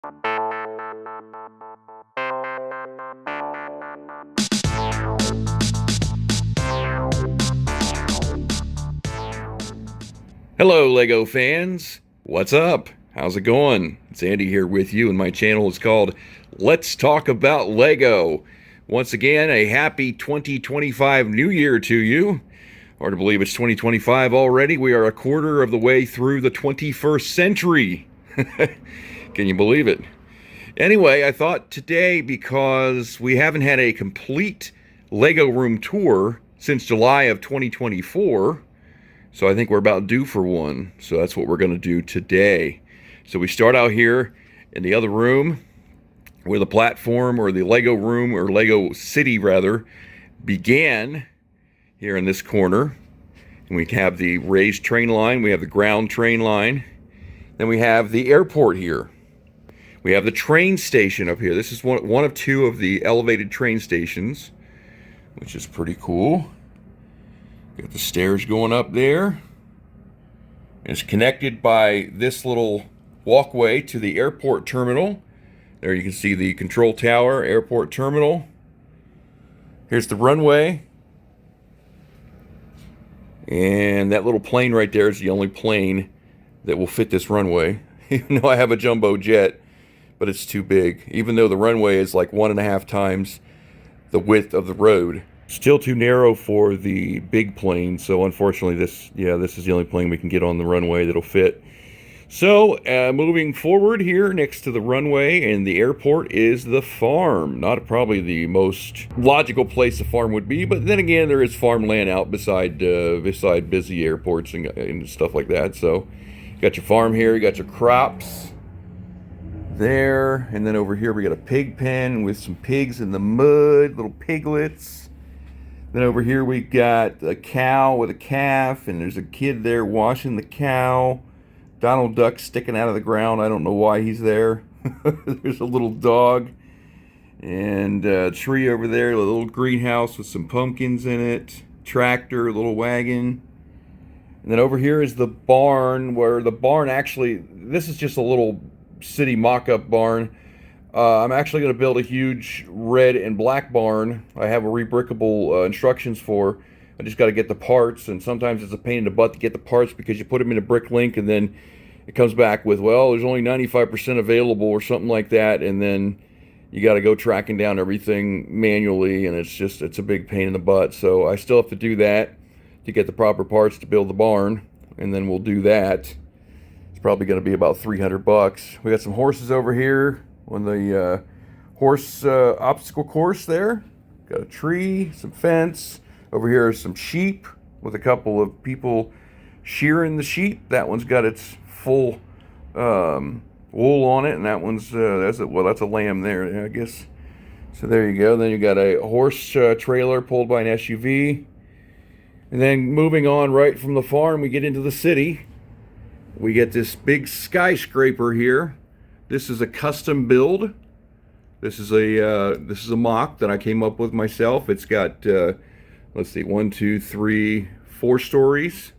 Hello, Lego fans. What's up? How's it going? It's Andy here with you, and my channel is called Let's Talk About Lego. Once again, a happy 2025 New Year to you. Hard to believe it's 2025 already. We are a quarter of the way through the 21st century. Can you believe it? Anyway, I thought today, because we haven't had a complete Lego room tour since July of 2024, so I think we're about due for one. So that's what we're going to do today. So we start out here in the other room where the platform, or the Lego room, or Lego City rather, began, here in this corner. And we have the raised train line, we have the ground train line, then we have the airport here. We have the train station up here. This is one of two of the elevated train stations, which is pretty cool. Got the stairs going up there. It's connected by this little walkway to the airport terminal. There you can see the control tower, airport terminal. Here's the runway. And that little plane right there is the only plane that will fit this runway. Even though I have a jumbo jet, but it's too big. Even though the runway is like 1.5 times the width of the road. Still too narrow for the big plane, so unfortunately this is the only plane we can get on the runway that'll fit. So moving forward here, next to the runway and the airport, is the farm. Not probably the most logical place a farm would be, but then again, there is farmland out beside busy airports and stuff like that. So you got your farm here, you got your crops there, and then over here we got a pig pen with some pigs in the mud, little piglets. Then over here we got a cow with a calf, and there's a kid there washing the cow. Donald Duck sticking out of the ground. I don't know why he's there. There's a little dog. And a tree over there, a little greenhouse with some pumpkins in it. Tractor, a little wagon. And then over here is the barn, where the barn actually, this is just a little city mock-up barn. I'm actually going to build a huge red and black barn. I have a rebrickable instructions for. I just got to get the parts, and sometimes it's a pain in the butt to get the parts because you put them in a brick link and then it comes back with, well, there's only 95% available or something like that, and then you got to go tracking down everything manually, and it's a big pain in the butt. So I still have to do that to get the proper parts to build the barn, and then we'll do that. It's probably going to be about $300. We got some horses over here on the horse obstacle course there. Got a tree, some fence. Over here are some sheep with a couple of people shearing the sheep. That one's got its full wool on it, and that one's that's a lamb there, I guess. So there you go. Then you got a horse trailer pulled by an SUV. And then moving on right from the farm, we get into the city. We get this big skyscraper here. This is a custom build. This is a mock that I came up with myself. It's got let's see, 1, 2, 3, 4 stories,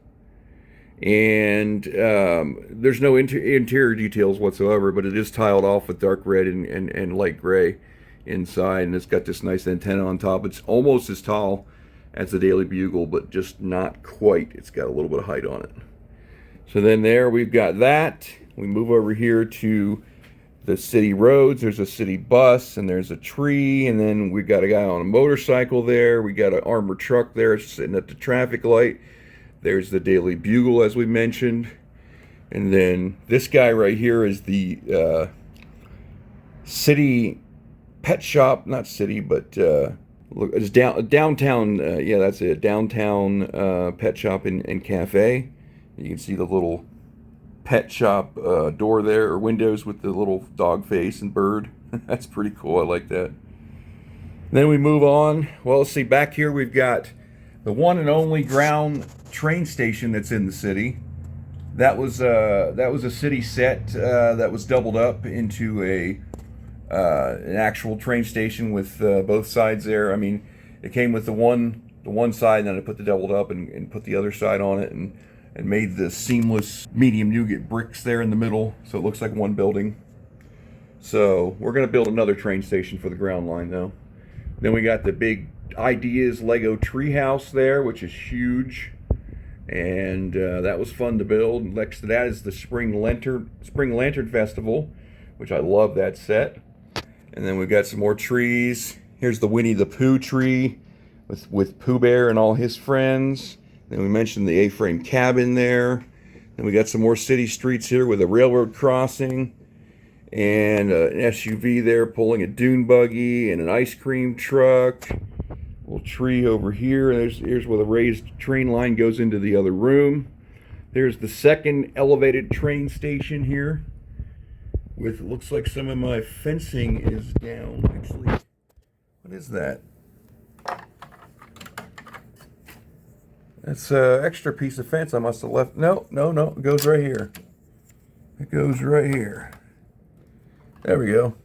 and there's no interior details whatsoever, but it is tiled off with dark red and light gray inside, and it's got this nice antenna on top. It's almost as tall as the Daily Bugle, but just not quite. It's got a little bit of height on it. So then there we've got that. We move over here to the city roads. There's a city bus, and there's a tree, and then we've got a guy on a motorcycle there. We got an armored truck there sitting at the traffic light. There's the Daily Bugle, as we mentioned. And then this guy right here is the city pet shop. Not city, but look, it's downtown. Yeah, that's it. Downtown pet shop and cafe. You can see the little pet shop door there, or windows with the little dog face and bird. That's pretty cool. I like that. Then we move on. Well, let's see. Back here we've got the one and only ground train station that's in the city. That was a city set that was doubled up into an actual train station with both sides there. I mean, it came with the one side, and then I put the doubled up and put the other side on it, and made the seamless medium nougat bricks there in the middle, so it looks like one building. So we're going to build another train station for the ground line, though. Then we got the big Ideas Lego treehouse there, which is huge, and that was fun to build. Next to that is the Spring Lantern Festival, which I love that set. And then we've got some more trees. Here's the Winnie the Pooh tree with Pooh Bear and all his friends. Then we mentioned the A-frame cabin there. Then we got some more city streets here with a railroad crossing and an SUV there pulling a dune buggy and an ice cream truck. Little tree over here. Here's where the raised train line goes into the other room. There's the second elevated train station here. With, looks like some of my fencing is down. Actually, what is that? That's an extra piece of fence I must have left. No, it goes right here. It goes right here. There we go.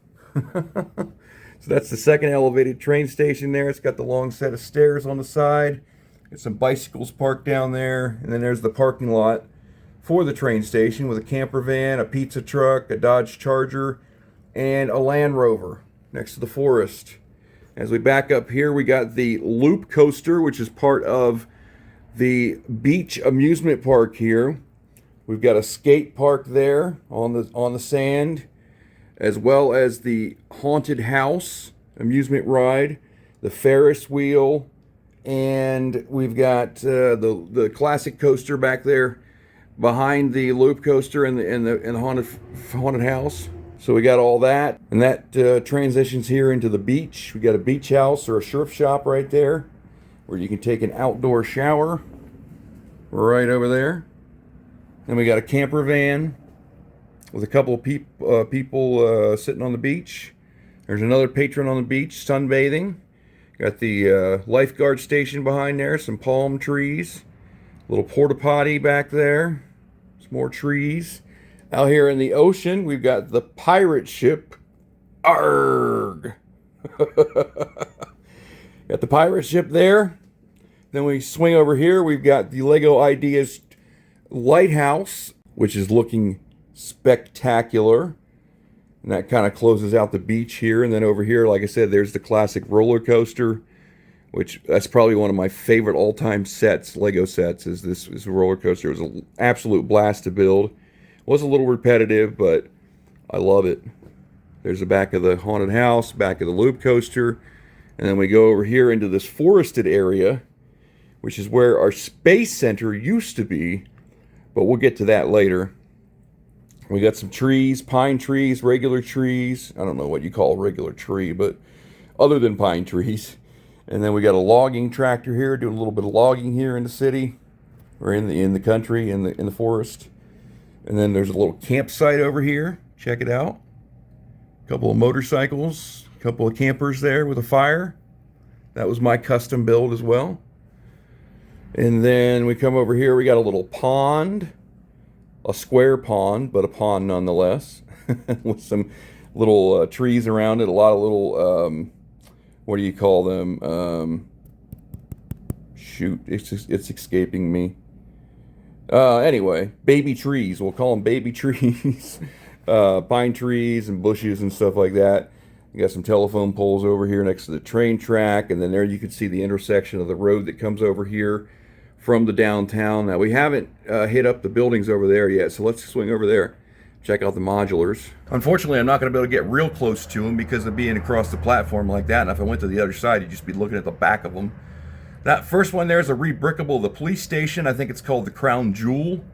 So that's the second elevated train station there. It's got the long set of stairs on the side. Got some bicycles parked down there. And then there's the parking lot for the train station with a camper van, a pizza truck, a Dodge Charger, and a Land Rover next to the forest. As we back up here, we got the Loop Coaster, which is part of the beach amusement park here. We've got a skate park there on the sand, as well as the Haunted House amusement ride, the Ferris wheel, and we've got the classic coaster back there behind the Loop Coaster and the haunted house. So we got all that, and that transitions here into the beach. We got a beach house or a surf shop right there, where you can take an outdoor shower. Right over there. Then we got a camper van with a couple of people sitting on the beach. There's another patron on the beach sunbathing. Got the lifeguard station behind there, some palm trees, a little porta potty back there, some more trees. Out here in the ocean, we've got the pirate ship. Arrgh! Got the pirate ship there. Then we swing over here, we've got the Lego Ideas lighthouse, which is looking spectacular. And that kind of closes out the beach here. And then over here, like I said, there's the classic roller coaster, which that's probably one of my favorite all-time sets, Lego sets, is this roller coaster. It was an absolute blast to build. It was a little repetitive, but I love it. There's the back of the haunted house, back of the Loop Coaster. And then we go over here into this forested area, which is where our space center used to be, but we'll get to that later. We got some trees, pine trees, regular trees. I don't know what you call a regular tree, but other than pine trees. And then we got a logging tractor here, doing a little bit of logging here in the city, or in the country, in the forest. And then there's a little campsite over here. Check it out. A couple of motorcycles, a couple of campers there with a fire. That was my custom build as well. And then we come over here, we got a little pond, a square pond, but a pond nonetheless, with some little trees around it, a lot of little, what do you call them? Shoot, it's escaping me. Anyway, baby trees, we'll call them baby trees, pine trees and bushes and stuff like that. You got some telephone poles over here next to the train track, and then there you can see the intersection of the road that comes over here from the downtown. Now we haven't hit up the buildings over there yet, so let's swing over there, check out the modulars. Unfortunately, I'm not going to be able to get real close to them because of being across the platform like that, and if I went to the other side, you'd just be looking at the back of them. That first one there is a rebrickable of the police station. I think it's called the Crown Jewel.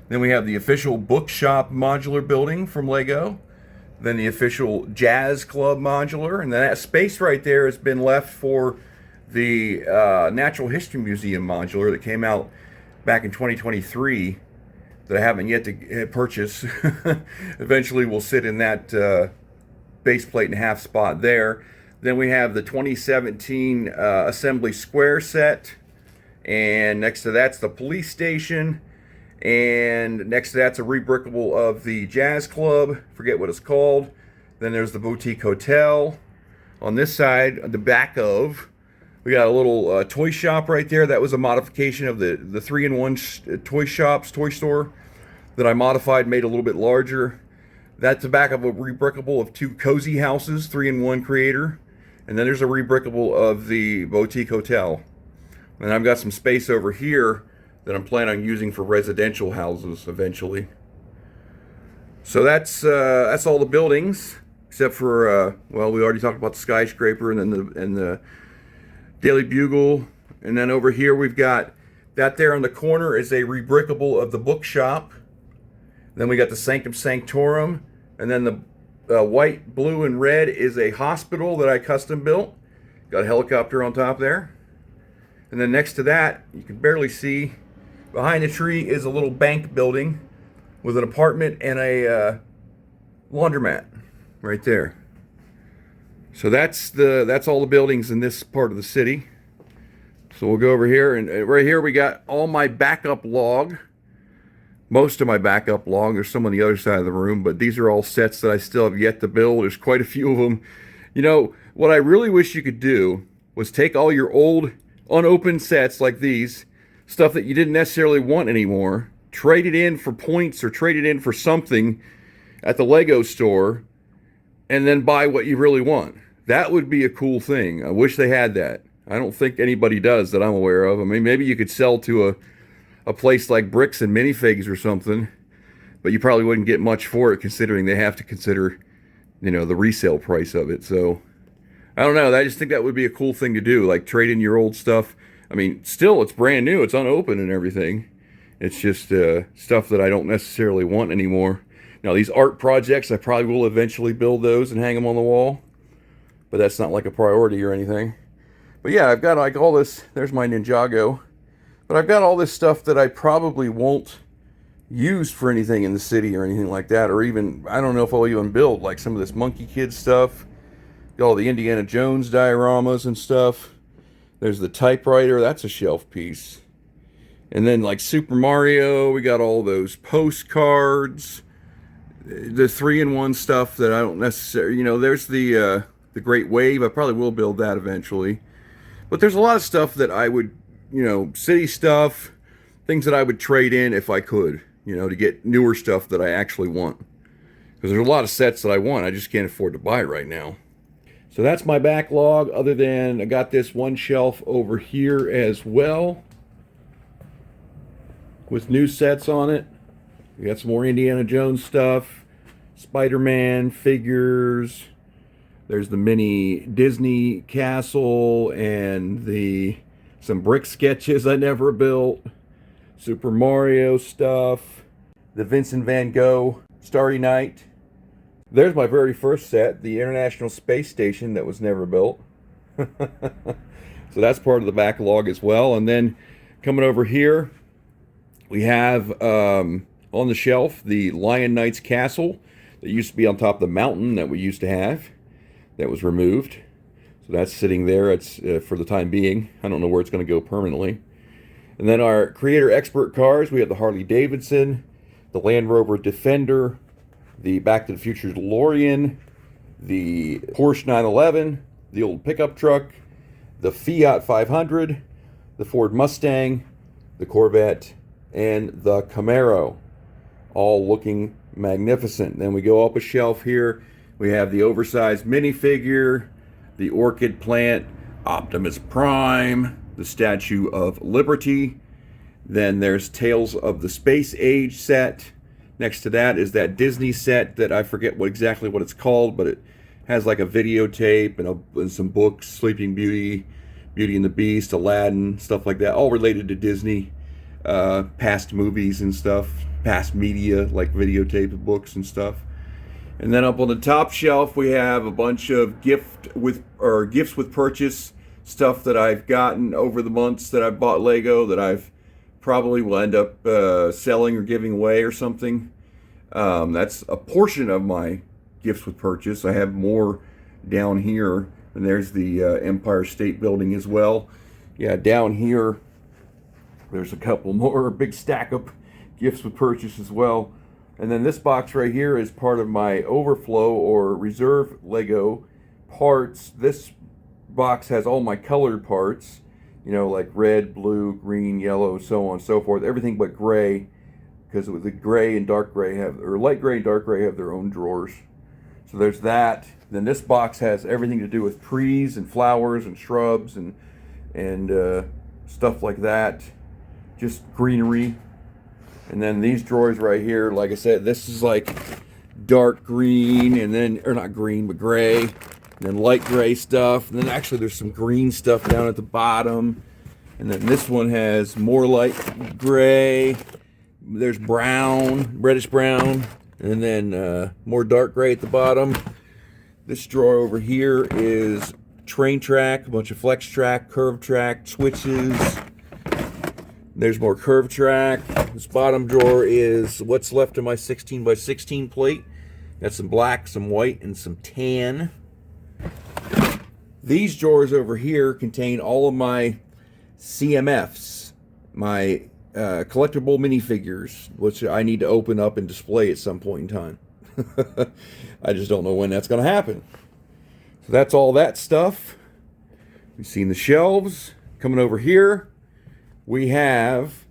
Then we have the official bookshop modular building from Lego. Then the official jazz club modular, and then that space right there has been left for the Natural History Museum modular that came out back in 2023 that I haven't yet to purchase. Eventually will sit in that base plate and a half spot there. Then we have the 2017 Assembly Square set, and next to that's the police station, and next to that's a rebrickable of the jazz club, forget what it's called. Then there's the boutique hotel. On this side, the back of, we got a little toy shop right there. That was a modification of the 3-in-1 toy store that I modified, made a little bit larger. That's a backup of a rebrickable of 2 cozy houses, 3-in-1 creator. And then there's a rebrickable of the boutique hotel. And I've got some space over here that I'm planning on using for residential houses eventually. So that's all the buildings, except for well, we already talked about the skyscraper and then the Daily Bugle, and then over here we've got that there on the corner is a rebrickable of the bookshop. Then we got the Sanctum Sanctorum, and then the white, blue, and red is a hospital that I custom built. Got a helicopter on top there. And then next to that, you can barely see, behind the tree is a little bank building with an apartment and a laundromat right there. So that's all the buildings in this part of the city. So we'll go over here, and right here we got all my backup log. Most of my backup log. There's some on the other side of the room, but these are all sets that I still have yet to build. There's quite a few of them. You know, what I really wish you could do was take all your old unopened sets like these, stuff that you didn't necessarily want anymore, trade it in for points or trade it in for something at the Lego store, and then buy what you really want. That would be a cool thing. I wish they had that. I don't think anybody does that I'm aware of. I mean, maybe you could sell to a place like Bricks and Minifigs or something, but you probably wouldn't get much for it considering they have to consider, you know, the resale price of it. So I don't know. I just think that would be a cool thing to do, like trade in your old stuff. I mean, still, it's brand new. It's unopened and everything. It's just stuff that I don't necessarily want anymore. Now, these art projects, I probably will eventually build those and hang them on the wall, but that's not like a priority or anything. But yeah, I've got like all this. There's my Ninjago. But I've got all this stuff that I probably won't use for anything in the city or anything like that, or even, I don't know if I'll even build, like some of this Monkey Kid stuff. Got all the Indiana Jones dioramas and stuff. There's the typewriter, that's a shelf piece. And then like Super Mario, we got all those postcards. The 3-in-1 stuff that I don't necessarily, you know, there's the Great Wave. I probably will build that eventually. But there's a lot of stuff that I would, you know, city stuff, things that I would trade in if I could, you know, to get newer stuff that I actually want. Because there's a lot of sets that I want, I just can't afford to buy right now. So that's my backlog, other than I got this one shelf over here as well with new sets on it. We got some more Indiana Jones stuff, Spider-Man figures. There's the mini Disney castle and some brick sketches I never built, Super Mario stuff, the Vincent van Gogh Starry Night. There's my very first set, the International Space Station that was never built. So that's part of the backlog as well. And then coming over here, we have on the shelf the Lion Knight's Castle that used to be on top of the mountain that we used to have. That was removed. So that's sitting there. It's for the time being. I don't know where it's going to go permanently. And then our creator expert cars, we have the Harley Davidson, the Land Rover Defender, the Back to the Future DeLorean, the Porsche 911, the old pickup truck, the Fiat 500, the Ford Mustang, the Corvette, and the Camaro. All looking magnificent. Then we go up a shelf here. We have the oversized minifigure, the orchid plant, Optimus Prime, the Statue of Liberty. Then there's Tales of the Space Age set. Next to that is that Disney set that I forget exactly what it's called, but it has like a videotape and some books, Sleeping Beauty, Beauty and the Beast, Aladdin, stuff like that, all related to Disney, past movies and stuff, past media like videotape books and stuff. And then up on the top shelf, we have a bunch of gifts with purchase stuff that I've gotten over the months that I've bought Lego that I've probably will end up selling or giving away or something. That's a portion of my gifts with purchase. I have more down here, and there's the Empire State Building as well. Yeah, down here, there's a couple more, a big stack of gifts with purchase as well. And then this box right here is part of my overflow or reserve Lego parts. This box has all my colored parts, you know, like red, blue, green, yellow, so on and so forth. Everything but gray, because the gray and dark gray have, or light gray and dark gray have their own drawers. So there's that. Then this box has everything to do with trees and flowers and shrubs and stuff like that. Just greenery. And then these drawers right here, like I said, this is like dark green, and then, or not green, but gray. And then light gray stuff. And then actually there's some green stuff down at the bottom. And then this one has more light gray. There's brown, reddish brown. And then more dark gray at the bottom. This drawer over here is train track, a bunch of flex track, curve track, switches. There's more curve track. This bottom drawer is what's left of my 16 by 16 plate. Got some black, some white, and some tan. These drawers over here contain all of my CMFs, my collectible minifigures, which I need to open up and display at some point in time. I just don't know when that's going to happen. So that's all that stuff. We've seen the shelves. Coming over here, we have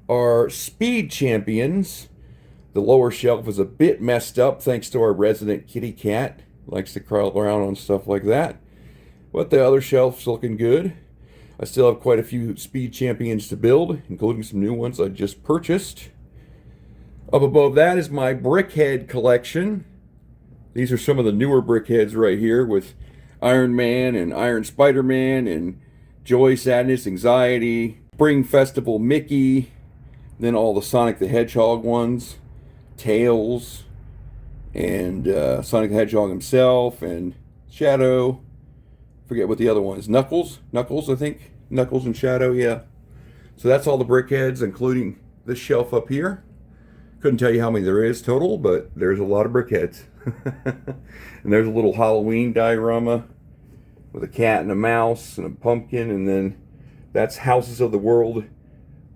our Speed Champions. The lower shelf is a bit messed up thanks to our resident kitty cat. Likes to crawl around on stuff like that. But the other shelf's looking good. I still have quite a few Speed Champions to build, including some new ones I just purchased. Up above that is my Brickhead collection. These are some of the newer Brickheads right here with Iron Man and Iron Spider-Man and Joy, Sadness, Anxiety, Spring Festival Mickey, then all the Sonic the Hedgehog ones, Tails, and Sonic the Hedgehog himself, and Shadow. Forget what the other one is. Knuckles, I think. Knuckles and Shadow, yeah. So that's all the Brickheads, including this shelf up here. Couldn't tell you how many there is total, but there's a lot of Brickheads. And there's a little Halloween diorama with a cat and a mouse and a pumpkin, and then that's Houses of the World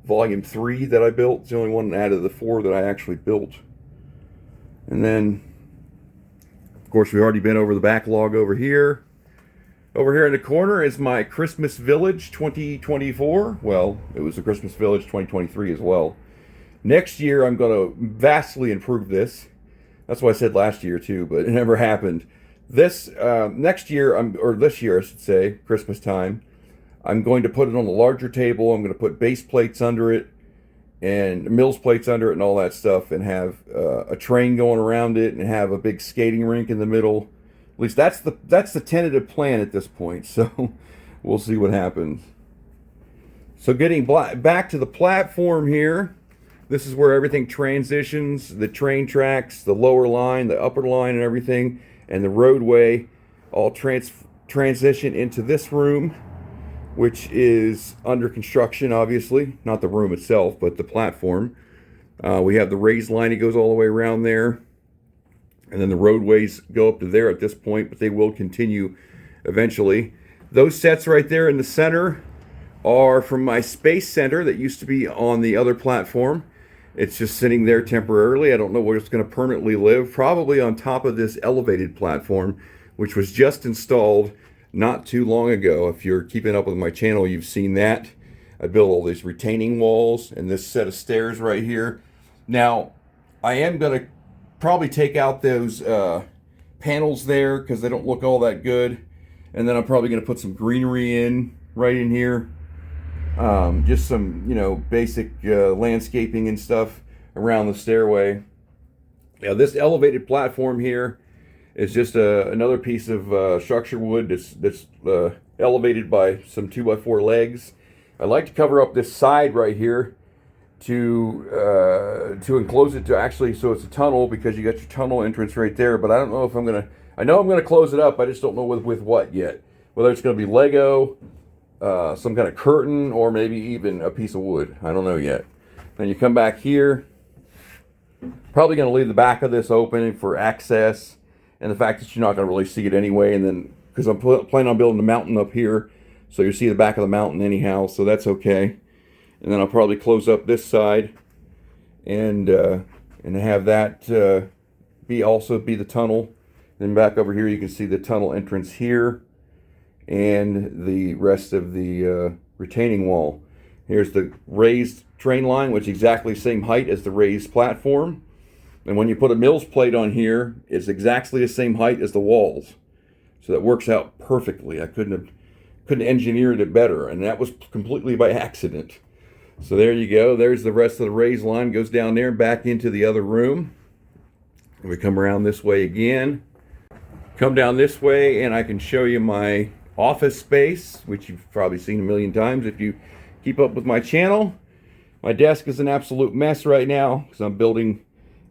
Volume 3 that I built. It's the only one out of the 4 that I actually built. And then, of course, we've already been over the backlog over here. Over here in the corner is my Christmas Village 2024. Well, it was the Christmas Village 2023 as well. Next year, I'm going to vastly improve this. That's what I said last year, too, but it never happened. This, next year, or this year, I should say, Christmas time, I'm going to put it on a larger table. I'm going to put base plates under it and mills plates under it and all that stuff, and have a train going around it and have a big skating rink in the middle. At least that's the tentative plan at this point, so we'll see what happens. So getting back to the platform here, this is where everything transitions, the train tracks, the lower line, the upper line, and everything, and the roadway all transition into this room, which is under construction, obviously. Not the room itself, but the platform. We have the raised line that goes all the way around there. And then the roadways go up to there at this point, but they will continue eventually. Those sets right there in the center are from my Space Center that used to be on the other platform. It's just sitting there temporarily. I don't know where it's going to permanently live. Probably on top of this elevated platform, which was just installed not too long ago. If you're keeping up with my channel, you've seen that. I built all these retaining walls and this set of stairs right here. Now, I am going to probably take out those panels there because they don't look all that good. And then I'm probably going to put some greenery in right in here. Just some, basic landscaping and stuff around the stairway. Now, this elevated platform here is just another piece of structure wood that's elevated by some 2x4 legs. I like to cover up this side right here to enclose it to actually, so it's a tunnel, because you got your tunnel entrance right there. But I don't know if I know I'm gonna close it up. I just don't know with what yet. Whether it's gonna be Lego, some kind of curtain, or maybe even a piece of wood. I don't know yet. Then you come back here. Probably going to leave the back of this open for access, and the fact that you're not going to really see it anyway. And then, because I'm planning on building a mountain up here, so you see the back of the mountain anyhow, so that's okay. And then I'll probably close up this side and have that also be the tunnel. Then back over here, you can see the tunnel entrance here, and the rest of the retaining wall. Here's the raised train line, which is exactly the same height as the raised platform. And when you put a mill's plate on here, it's exactly the same height as the walls. So that works out perfectly. I couldn't engineer it better, and that was completely by accident. So there you go. There's the rest of the raised line. Goes down there and back into the other room. And we come around this way again. Come down this way, and I can show you my office space, which you've probably seen a million times if you keep up with my channel. My desk is an absolute mess right now because I'm building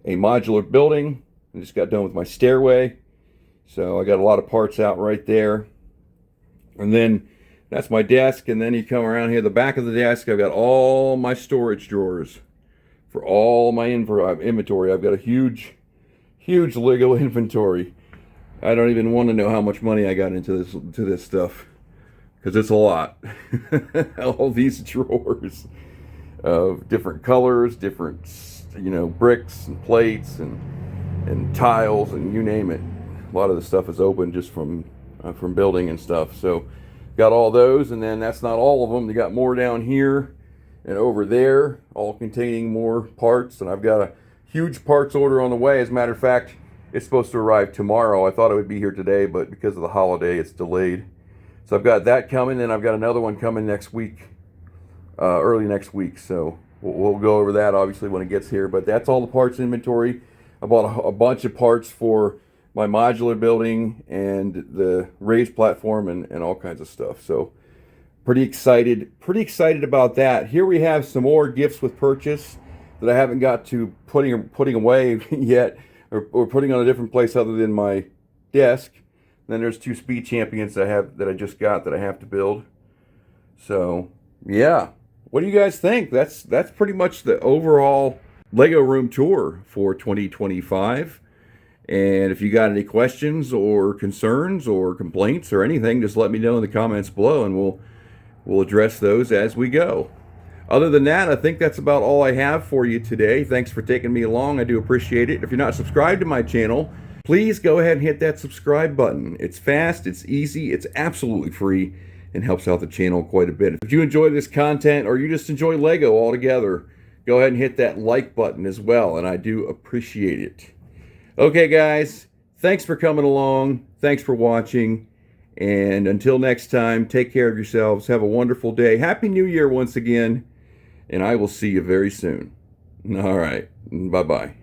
a modular building. I just got done with my stairway. So I got a lot of parts out right there. And then that's my desk. And then you come around here, the back of the desk, I've got all my storage drawers for all my inventory. I've got a huge Lego inventory. I don't even want to know how much money I got into this stuff, because it's a lot. All these drawers of different colors, different bricks and plates and tiles and you name it. A lot of the stuff is open just from building and stuff. So got all those, and then that's not all of them. You got more down here and over there, all containing more parts. And I've got a huge parts order on the way. As a matter of fact, it's supposed to arrive tomorrow. I thought it would be here today, but because of the holiday, it's delayed. So I've got that coming, and I've got another one coming next week, early next week. So we'll go over that obviously when it gets here. But that's all the parts inventory. I bought a bunch of parts for my modular building and the raised platform and all kinds of stuff. So pretty excited about that. Here we have some more gifts with purchase that I haven't got to putting away yet, or putting on a different place other than my desk. Then there's 2 Speed Champions that I just got that I have to build. So yeah, what do you guys think? That's pretty much the overall Lego room tour for 2025. And if you got any questions or concerns or complaints or anything, just let me know in the comments below, and we'll address those as we go. Other than that, I think that's about all I have for you today. Thanks for taking me along. I do appreciate it. If you're not subscribed to my channel, please go ahead and hit that subscribe button. It's fast, it's easy, it's absolutely free, and helps out the channel quite a bit. If you enjoy this content, or you just enjoy Lego altogether, go ahead and hit that like button as well, and I do appreciate it. Okay, guys, thanks for coming along. Thanks for watching. And until next time, take care of yourselves. Have a wonderful day. Happy New Year once again. And I will see you very soon. All right. Bye-bye.